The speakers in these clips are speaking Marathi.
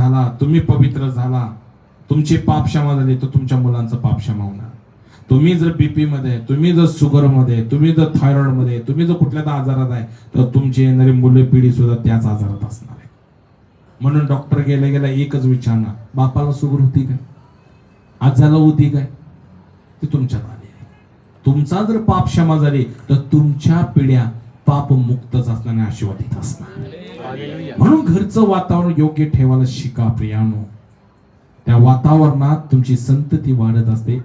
झाला, तुम्ही पवित्र झाला, तुमचे पाप क्षमा झाले, तर तुमच्या मुलांचं पाप क्षमा होणार. तुम्ही जर बीपी मध्ये, तुम्ही जर शुगर मध्ये, तुम्ही जर थायरॉइड मध्ये, तुम्ही जर कुठल्या तर आजारात आहे, तर तुमची येणारी मुलं पिढी सुद्धा त्याच आजारात असणार आहे. म्हणून डॉक्टर गेल्या गेल्या एकच विचारणार, बापाला शुगर होती काय, आजाला होती काय, ती तुमच्यात आली. तुमचा जर पाप क्षमा झाली तर तुमच्या पिढ्या पाप मुक्तच असणार आणि आशीर्वादित असणार. म्हणून घरचं वातावरण योग्य ठेवायला शिका प्रियानो. त्या वातावरणात तुमची संतती वाढत असते.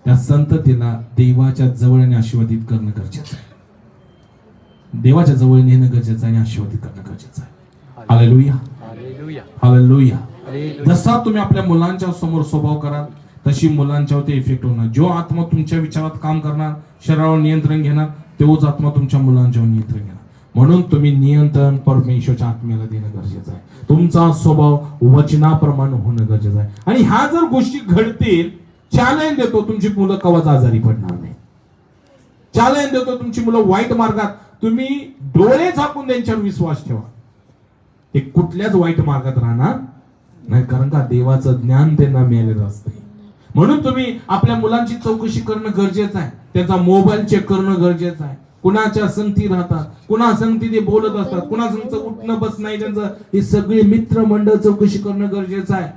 त्या संततीला देवाच्या जवळ आणि आशीर्वादित करणं गरजेचं आहे. देवाच्या जवळ नेणं गरजेचं आहे आणि आशीर्वादित करणं गरजेचं आहे. Hallelujah, hallelujah. जसा तुम्ही आपल्या मुलांच्या समोर स्वभाव कराल तशी मुलांच्यावरती इफेक्ट होणार. जो आत्मा तुमच्या विचारात काम करणार, शरीरावर नियंत्रण घेणार, तोच आत्मा तुमच्या मुलांच्यावर नियंत्रण घेणार. म्हणून तुम्ही नियंत्रण परमेश्वरच्या आत्म्याला देणं गरजेचं आहे. तुमचा स्वभाव वचनाप्रमाणे होणं गरजेचं आहे. आणि ह्या जर गोष्टी घडतील, चॅलेंज देतो तुमची मुलं कवाच आजारी पडणार नाही. चॅलेंज देतो तुमची मुलं वाईट मार्गात, तुम्ही डोळे झाकून त्यांच्यावर विश्वास ठेवा, ते कुठल्याच वाईट मार्गात राहणार नाही. कारण का देवाचं ज्ञान त्यांना मिळालेलं असतं. म्हणून तुम्ही आपल्या मुलांची चौकशी करणं गरजेचं आहे. त्याचा मोबाईल चेक करणं गरजेचं आहे. कुणाच्या संगती राहतात, कुणा संगती ते बोलत असतात, कुणा संगत उठणं बस नाही त्यांचं, हे सगळे मित्र मंडळ चौकशी करणं गरजेचं आहे.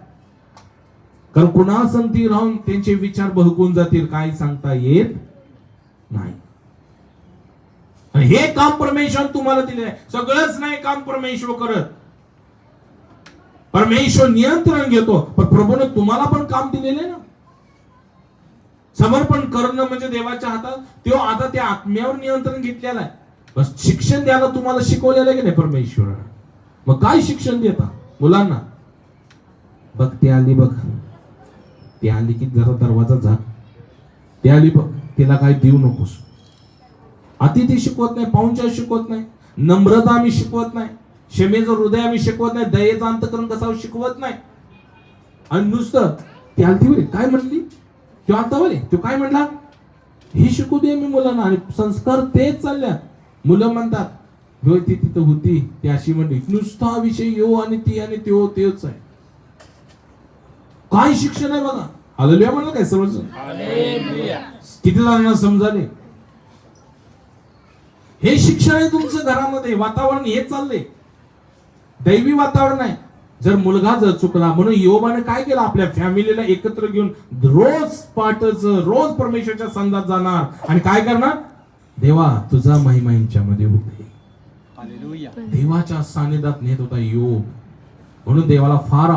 कारण कुणा संगती राहून त्यांचे विचार बहकून जातील, काही सांगता येत नाही. आणि हे काम परमेश्वर तुम्हाला दिले आहे. सगळंच नाही काम परमेश्वर करत, परमेश्वर नियंत्रण घेतो, पण प्रभूने तुम्हाला पण काम दिलेले ना. समर्पण करणं म्हणजे देवाच्या हातात, तो आता त्या आत्म्यावर नियंत्रण घेतलेलं आहे. बस शिक्षण द्यायला तुम्हाला शिकवलेलं की नाही परमेश्वर. मग काय शिक्षण देता मुलांना? बघ ती आली, बघ ती आली की जरा दरवाजा झाक, ती आली बघ, तिला काय देऊ नकोस. अतिथी शिकवत नाही, पाहुणचार शिकवत नाही, नम्रता आम्ही शिकवत नाही, क्षमेचं हृदय आम्ही शिकवत नाही, दयेचं अंतकरण कसं शिकवत नाही. आणि नुसतं ती आलती बरे काय म्हणली, तो आता बरे तो काय म्हणला, हे शिकू दे मी मुलांना. आणि संस्कार तेच चालल्या. मुलं म्हणतात होय ती तिथं होती, ती अशी म्हणली, नुसता विषय यो आणि ती आणि त्यो तेच आहे. काय शिक्षण आहे बघा. हालेलुया म्हणलं काय सर्वच. किती जणांना समजाले. हे शिक्षण आहे तुमचं घरामध्ये, वातावरण हे चाललंय, दैवी वातावरण आहे. जर मुलगा जर चुकला, म्हणून योबाने काय केलं, आपल्या फॅमिलीला एकत्र घेऊन रोज पाठच, रोज परमेश्वरच्या संघात जाणार आणि काय करणार, देवा तुझा महिमा यांच्यामध्ये होते. देवाच्या सानिध्यात नेत होता योग. म्हणून देवाला फार